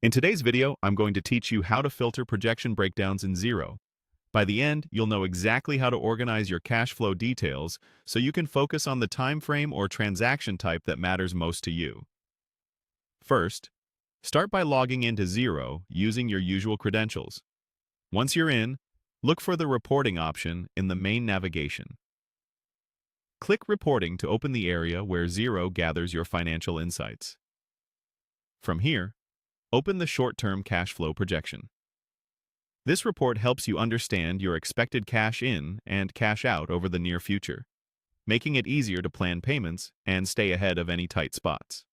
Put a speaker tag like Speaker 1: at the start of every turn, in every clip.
Speaker 1: In today's video, I'm going to teach you how to filter projection breakdowns in Xero. By the end, you'll know exactly how to organize your cash flow details so you can focus on the time frame or transaction type that matters most to you. First, start by logging into Xero using your usual credentials. Once you're in, look for the Reporting option in the main navigation. Click Reporting to open the area where Xero gathers your financial insights. From here, open the short-term cash flow projection. This report helps you understand your expected cash in and cash out over the near future, making it easier to plan payments and stay ahead of any tight spots.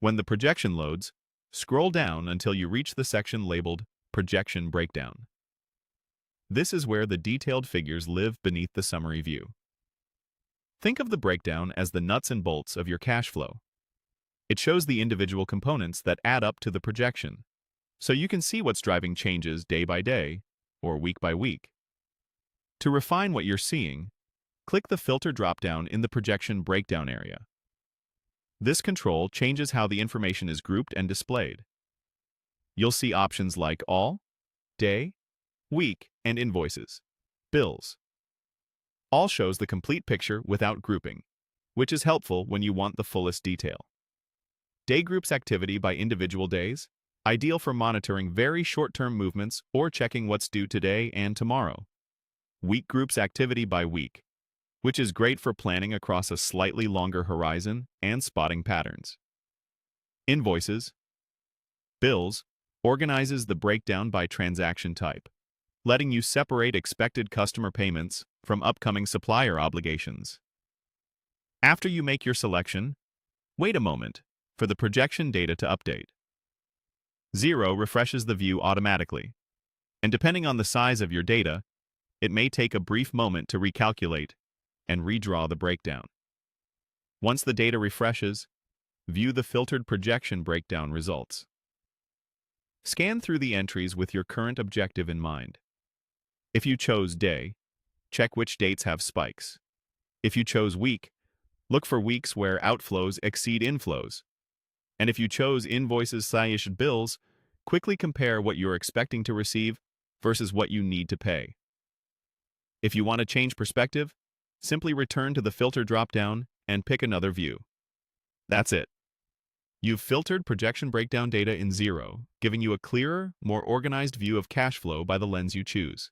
Speaker 1: When the projection loads, scroll down until you reach the section labeled Projection Breakdown. This is where the detailed figures live beneath the summary view. Think of the breakdown as the nuts and bolts of your cash flow. It shows the individual components that add up to the projection, so you can see what's driving changes day by day or week by week. To refine what you're seeing, click the Filter dropdown in the Projection Breakdown area. This control changes how the information is grouped and displayed. You'll see options like All, Day, Week, and Invoices, Bills. All shows the complete picture without grouping, which is helpful when you want the fullest detail. Day groups activity by individual days, ideal for monitoring very short-term movements or checking what's due today and tomorrow. Week groups activity by week, which is great for planning across a slightly longer horizon and spotting patterns. Invoices, Bills, organizes the breakdown by transaction type, letting you separate expected customer payments from upcoming supplier obligations. After you make your selection, wait a moment for the projection data to update. Xero refreshes the view automatically, and depending on the size of your data, it may take a brief moment to recalculate and redraw the breakdown. Once the data refreshes, view the filtered projection breakdown results. Scan through the entries with your current objective in mind. If you chose day, check which dates have spikes. If you chose week, look for weeks where outflows exceed inflows. And if you chose Invoices/Bills, quickly compare what you're expecting to receive versus what you need to pay. If you want to change perspective, simply return to the Filter dropdown and pick another view. That's it. You've filtered projection breakdown data in Xero, giving you a clearer, more organized view of cash flow by the lens you choose.